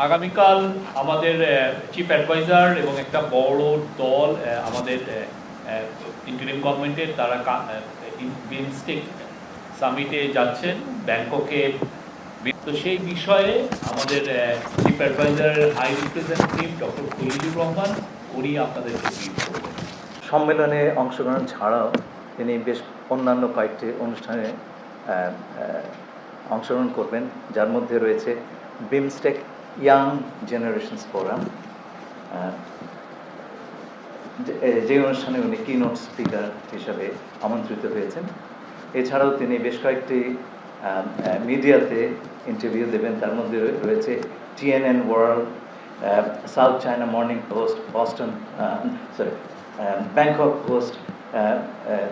আগামীকাল আমাদের chief adviser এবং একটা বড় দল আমাদের ইন্টারিম গভর্নমেন্টের তারা বিমস্টেক সামিটে যাচ্ছেন ব্যাংককে। তো সেই বিষয়ে আমাদের চিফ অ্যাডভাইজারের high representative doctor Khalilur Rahman উনি আপনাদেরকে ব্রিফ করবেন। সম্মেলনে অংশগ্রহণ ছাড়াও তিনি বেশ অন্যান্য কয়েকটি অনুষ্ঠানে অংশগ্রহণ করবেন, যার মধ্যে রয়েছে বিমস্টেক ইয়াং জেনারেশনস ফোরাম, যে অনুষ্ঠানে উনি কিনোট স্পিকার হিসাবে আমন্ত্রিত হয়েছেন। এছাড়াও তিনি বেশ কয়েকটি মিডিয়াতে ইন্টারভিউ দেবেন, তার মধ্যে রয়েছে TNN world, South China Morning Post, Bangkok Post,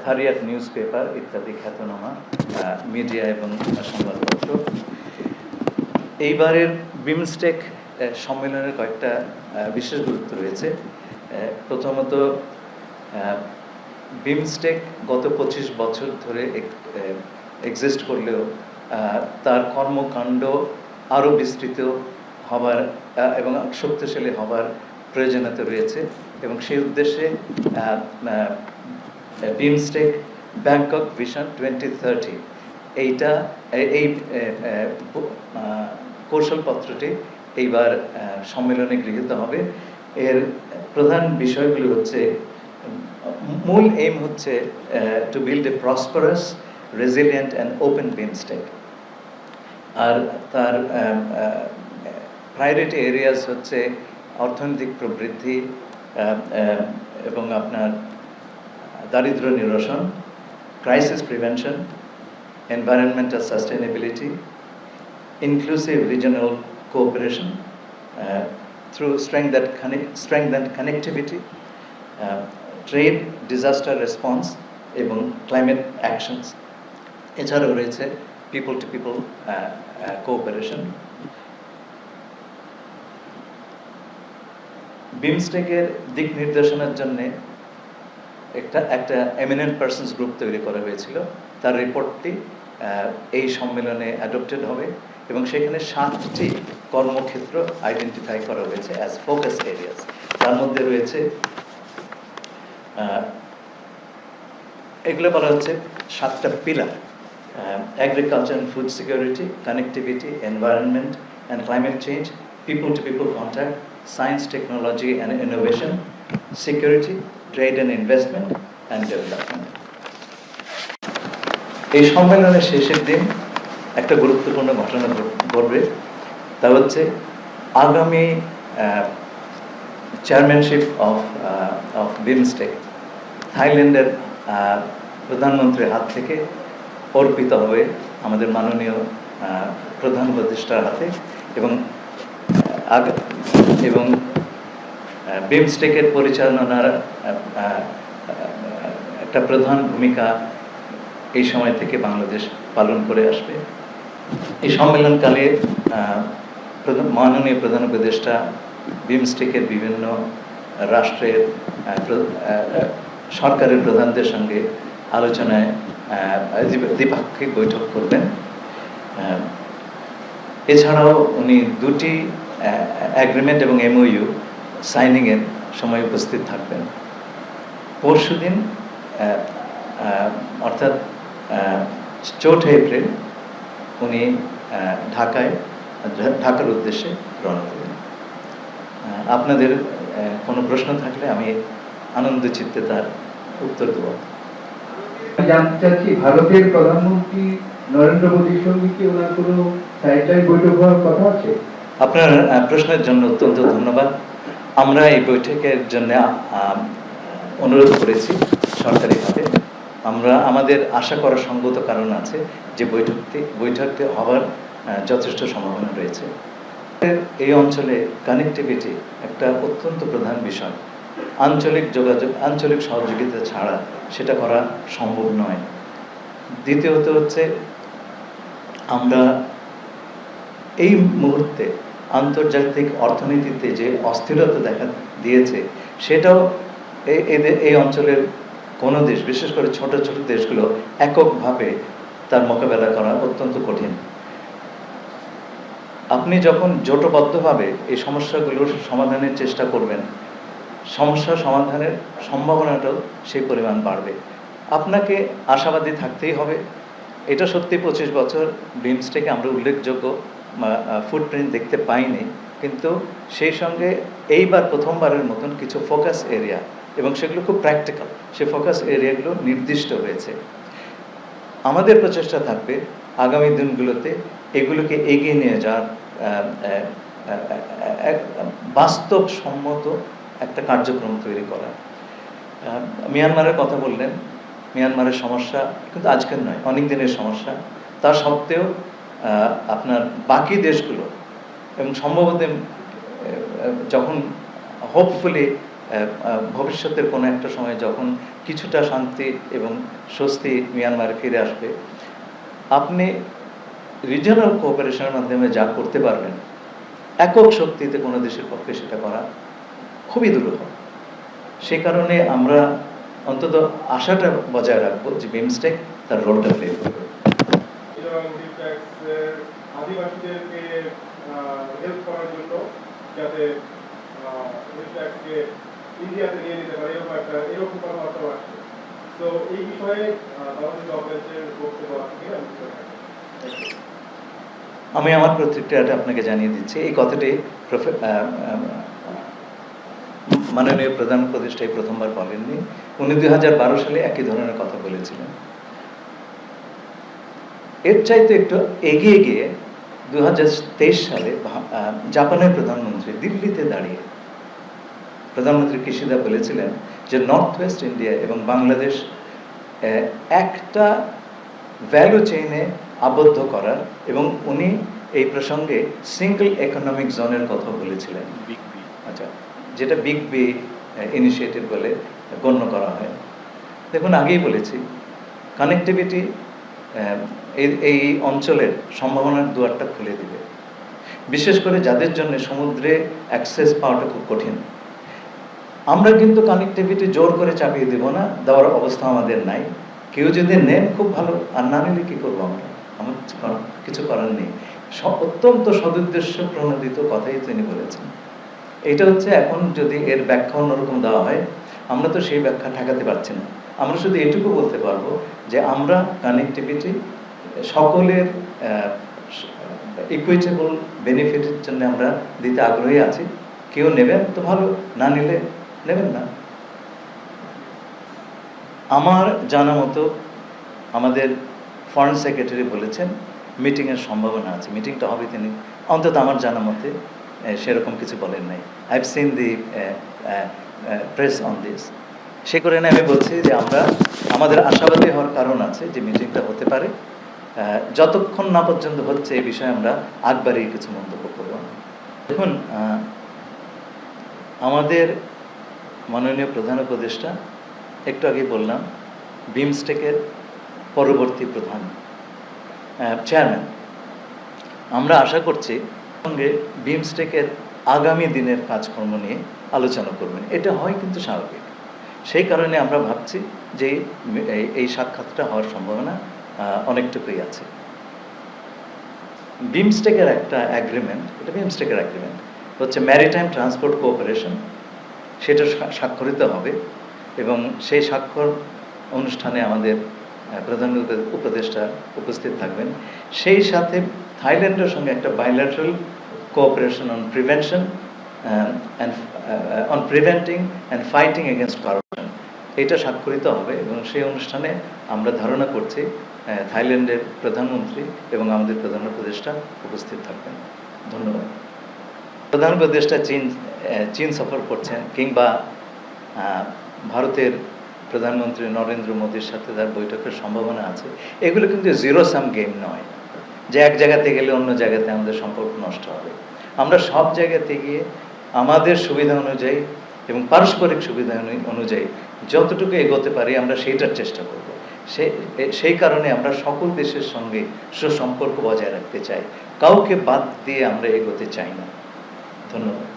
Thairath newspaper ইত্যাদি খ্যাতনামা মিডিয়া এবং সংবাদপত্র। এইবারের বিমস্টেক সম্মেলনের কয়েকটা বিশেষ গুরুত্ব রয়েছে। প্রথমত, বিমস্টেক গত 25 বছর ধরে এক্সিস্ট করলেও তার কর্মকাণ্ড আরও বিস্তৃত হবার এবং শক্তিশালী হবার প্রয়োজনীয়তা রয়েছে, এবং সেই উদ্দেশ্যে বিমস্টেক ব্যাংকক ভিশন 2030 এই কৌশলপত্রটি এইবার সম্মেলনে গৃহীত হবে। এর প্রধান বিষয়গুলি হচ্ছে, মূল এইম হচ্ছে to build a prosperous, resilient and open BIMSTEC. আর তার প্রায়োরিটি এরিয়াস হচ্ছে অর্থনৈতিক প্রবৃদ্ধি এবং আপনার দারিদ্র্য নিরসন, crisis prevention, environmental sustainability, inclusive regional cooperation through strengthened connectivity, trade, disaster response এবং climate actions. এছাড়াও রয়েছে people to people cooperation. বিমস্টেকের দিক নির্দেশনার জন্য একটা এমিনেন্ট পার্সনস গ্রুপ তৈরি করা হয়েছিল। তার রিপোর্টটি এই সম্মেলনে অ্যাডপ্টেড হবে, এবং সেখানে 7টি কর্মক্ষেত্র আইডেন্টিফাই করা হয়েছে অ্যাজ ফোকাস এরিয়াস। তার মধ্যে রয়েছে, এগুলো বলা হচ্ছে 7টা pillar: agriculture and food security, connectivity, environment and climate change, people to people contact, science, technology and innovation, security, trade and investment and development. এই সম্মেলনের শেষের দিন একটা গুরুত্বপূর্ণ ঘটনা ঘটবে। তা হচ্ছে আগামী চেয়ারম্যানশিপ অফ বিমস্টেক থাইল্যান্ডের প্রধানমন্ত্রীর হাত থেকে অর্পিত হবে আমাদের মাননীয় প্রধান উপদেষ্টার হাতে, এবং বিমস্টেকের পরিচালনার একটা প্রধান ভূমিকা এই সময় থেকে বাংলাদেশ পালন করে আসবে। এই সম্মেলনকালে মাননীয় প্রধান উপদেষ্টা বিমস্টেকের বিভিন্ন রাষ্ট্রের সরকারের প্রধানদের সঙ্গে আলোচনায় দ্বিপাক্ষিক বৈঠক করবেন। এছাড়াও উনি 2টি অ্যাগ্রিমেন্ট এবং MOU সাইনিংয়ের সময় উপস্থিত থাকবেন। পরশুদিন অর্থাৎ 4 এপ্রিল উনি ঢাকার উদ্দেশ্যে রওনা দেবেন। আপনাদের কোনো প্রশ্ন থাকলে আমি আনন্দ চিত্তে তার উত্তর দেব। জানতে চাচ্ছি, ভারতের প্রধানমন্ত্রী নরেন্দ্র মোদীর সঙ্গে কি ওনার কোনো সাইডলাইন বৈঠক হওয়ার কথা আছে? আপনার প্রশ্নের জন্য অত্যন্ত ধন্যবাদ। আমরা এই বৈঠকের জন্য অনুরোধ করেছি সরকারিভাবে। আমাদের আশা করার সঙ্গত কারণ আছে যে বৈঠকটি হওয়ার যথেষ্ট সম্ভাবনা রয়েছে। এই অঞ্চলে কানেক্টিভিটি একটা অত্যন্ত প্রধান বিষয়। আঞ্চলিক যোগাযোগ, আঞ্চলিক সহযোগিতা ছাড়া সেটা করা সম্ভব নয়। দ্বিতীয়ত হচ্ছে, আমরা এই মুহূর্তে আন্তর্জাতিক অর্থনীতিতে যে অস্থিরতা দেখা দিয়েছে, সেটাও এই অঞ্চলের কোনো দেশ, বিশেষ করে ছোট ছোট দেশগুলো এককভাবে তার মোকাবেলা করা অত্যন্ত কঠিন। আপনি যখন জোটবদ্ধভাবে এই সমস্যাগুলোর সমাধানের চেষ্টা করবেন, সমস্যা সমাধানের সম্ভাবনাটাও সেই পরিমাণ বাড়বে। আপনাকে আশাবাদী থাকতেই হবে। এটা সত্যি 25 বছর বিমস্টেকে আমরা উল্লেখযোগ্য ফুটপ্রিন্ট দেখতে পাইনি, কিন্তু সেই সঙ্গে এইবার প্রথমবারের মতন কিছু ফোকাস এরিয়া, এবং সেগুলো খুব প্র্যাকটিক্যাল, সেই ফোকাস এরিয়াগুলো নির্দিষ্ট হয়েছে। আমাদের প্রচেষ্টা থাকবে আগামী দিনগুলোতে এগুলোকে এগিয়ে নিয়ে যাওয়ার বাস্তবসম্মত একটা কার্যক্রম তৈরি করা। মিয়ানমারের কথা বললেন, মিয়ানমারের সমস্যা কিন্তু আজকের নয়, অনেক দিনের সমস্যা। তা সত্ত্বেও আপনার বাকি দেশগুলো, এবং সম্ভবত যখন হোপফুলি ভবিষ্যতের কোনো একটা সময় যখন কিছুটা শান্তি এবং স্বস্তি মিয়ানমারে ফিরে আসবে, আপনি রিজিওনাল কোঅপারেশনের মাধ্যমে যা করতে পারবেন, একক শক্তিতে কোনো দেশের পক্ষে সেটা করা খুবই দুরূহ। সেই কারণে আমরা অন্তত আশাটা বজায় রাখবো যে বিমস্টেক তার রোলটা প্লে করবে। আদিবাসীদেরকে হেল্প করার জন্য যাতে বিমস্টেককে ইন্ডিয়াতে নিয়ে নিতে পারে এরকম কথাবার্তা আসছে। তো এই বিষয়ে বাংলাদেশ গভর্নমেন্টের বক্তব্য আছে কিনা? আমি আমার প্রতিক্রিয়াটা আপনাকে জানিয়ে দিচ্ছি। এই কথাটি মাননীয় প্রধান উপদেষ্টা প্রথমবার বলেননি, উনি 2012 সালে একই ধরনের কথা বলেছিলেন। এর চাইতে একটু এগিয়ে গিয়ে 2023 সালে জাপানের প্রধানমন্ত্রী দিল্লিতে দাঁড়িয়ে প্রধানমন্ত্রী কিশিদা বলেছিলেন যে নর্থ ওয়েস্ট ইন্ডিয়া এবং বাংলাদেশ একটা ভ্যালু চেইনে আবদ্ধ করার, এবং উনি এই প্রসঙ্গে সিঙ্গল ইকোনমিক জোনের কথা বলেছিলেন। আচ্ছা, যেটা বিগ বি ইনিশিয়েটিভ বলে গণ্য করা হয়। দেখুন, আগেই বলেছি কানেক্টিভিটি এই অঞ্চলের সম্ভাবনার দুয়ারটা খুলে দিবে, বিশেষ করে যাদের জন্য সমুদ্রে অ্যাক্সেস পাওয়াটা খুব কঠিন। আমরা কিন্তু কানেক্টিভিটি জোর করে চাপিয়ে দেব না, দেওয়ার অবস্থা আমাদের নাই। কেউ যদি নেন খুব ভালো, আর না নিলে কী করবো আমরা? আমার কিছু করার নেই। অত্যন্ত সদুদ্দেশ্য প্রণোদিত কথাই তিনি বলেছেন। এইটা হচ্ছে, এখন যদি এর ব্যাখ্যা অন্যরকম দেওয়া হয়, আমরা তো সেই ব্যাখ্যা ঠেকাতে পারছি না। আমরা শুধু এটুকু বলতে পারবো যে আমরা কানেক্টিভিটি সকলের ইকুইটেবল বেনিফিটের জন্য আমরা দিতে আগ্রহী আছি। কেউ নেবেন তো ভালো, না নিলে নেবেন না। আমার জানা মতো আমাদের ফরেন সেক্রেটারি বলেছেন মিটিংয়ের সম্ভাবনা আছে, মিটিংটা হবে তিনি, অন্তত আমার জানা মতে সেরকম কিছু বলেন নাই। I have seen the press on this. সে কারণে আমি বলছি যে আমাদের আশাবাদী হওয়ার কারণ আছে যে মিটিংটা হতে পারে। যতক্ষণ না পর্যন্ত হচ্ছে এই বিষয়ে আমরা আগবাড়িয়ে কিছু মন্তব্য করব না। দেখুন, আমাদের মাননীয় প্রধান উপদেষ্টা একটু আগে বললাম বিমস্টেকের পরবর্তী প্রধান চেয়ারম্যান। আমরা আশা করছি সঙ্গে বিমস্টেকের আগামী দিনের কাজকর্ম নিয়ে আলোচনা করবেন। এটা হয় কিন্তু স্বাভাবিক। সেই কারণে আমরা ভাবছি যে এই সাক্ষাৎটা হওয়ার সম্ভাবনা অনেকটুকুই আছে। বিমস্টেকের একটা অ্যাগ্রিমেন্ট, এটা বিমস্টেকের অ্যাগ্রিমেন্ট হচ্ছে ম্যারিটাইম ট্রান্সপোর্ট কোঅপারেশন, সেটা স্বাক্ষরিত হবে, এবং সেই স্বাক্ষর অনুষ্ঠানে আমাদের প্রধান উপদেষ্টা উপস্থিত থাকবেন। সেই সাথে থাইল্যান্ডের সঙ্গে একটা bilateral cooperation on prevention on preventing and fighting against corruption, এটা স্বাক্ষরিত হবে, এবং সেই অনুষ্ঠানে আমরা ধারণা করছি থাইল্যান্ডের প্রধানমন্ত্রী এবং আমাদের প্রধান উপদেষ্টা উপস্থিত থাকবেন। ধন্যবাদ। প্রধান উপদেষ্টা চীন সফর করছেন, কিংবা ভারতের প্রধানমন্ত্রী নরেন্দ্র মোদীর সাথে তার বৈঠকের সম্ভাবনা আছে, এগুলো কিন্তু জিরো সাম গেম নয় যে এক জায়গাতে গেলে অন্য জায়গাতে আমাদের সম্পর্ক নষ্ট হবে। আমরা সব জায়গাতে গিয়ে আমাদের সুবিধা অনুযায়ী এবং পারস্পরিক সুবিধা অনুযায়ী যতটুকু এগোতে পারি আমরা সেইটার চেষ্টা করব। সেই কারণে আমরা সকল দেশের সঙ্গে সুসম্পর্ক বজায় রাখতে চাই, কাউকে বাদ দিয়ে আমরা এগোতে চাই না। ধন্যবাদ।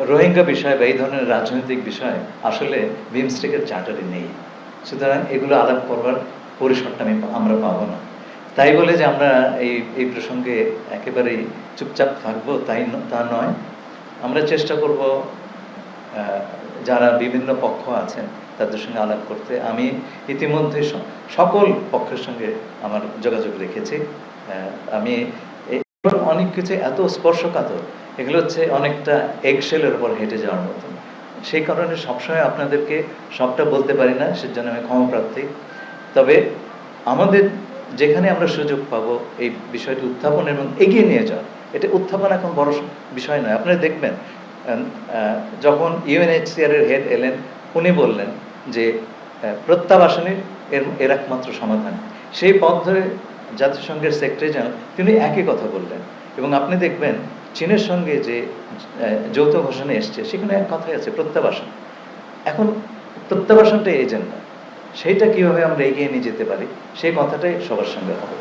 রোহিঙ্গা বিষয় বা এই ধরনের রাজনৈতিক বিষয় আসলে বিমস্টেকের চার্টারে নেই, সুতরাং এগুলো আলাপ করবার পরিসরটা আমরা পাবো না। তাই বলে যে আমরা এই প্রসঙ্গে একেবারেই চুপচাপ থাকবো তা নয়। আমরা চেষ্টা করব যারা বিভিন্ন পক্ষ আছেন তাদের সঙ্গে আলাপ করতে। আমি ইতিমধ্যে সকল পক্ষের সঙ্গে আমার যোগাযোগ রেখেছি। আমি অনেক কিছু এত স্পর্শকাতর, এগুলো হচ্ছে অনেকটা এগশেলের উপর হেঁটে যাওয়ার মতন। সেই কারণে সবসময় আপনাদেরকে সবটা বলতে পারি না, সেজন্য আমি ক্ষমাপ্রার্থী। তবে আমাদের যেখানে আমরা সুযোগ পাবো এই বিষয়টি উত্থাপন এবং এগিয়ে নিয়ে যাওয়া, এটা উত্থাপন এখন বড় বিষয় নয়। আপনারা দেখবেন যখন UNHCR এর হেড এলেন, উনি বললেন যে প্রত্যাবাসনের এর একমাত্র সমাধান। সেই পথ ধরে জাতিসংঘের সেক্রেটারি জেনারেল তিনি একই কথা বললেন। এবং আপনি দেখবেন চীনের সঙ্গে যে যৌথ ঘোষণা এসছে সেখানে এক কথাই আছে, প্রত্যাবাসন। এখন প্রত্যাবাসনটা এজেন্ডা, সেইটা কিভাবে আমরা এগিয়ে নিয়ে যেতে পারি সেই কথাটাই সবার সঙ্গে হবে।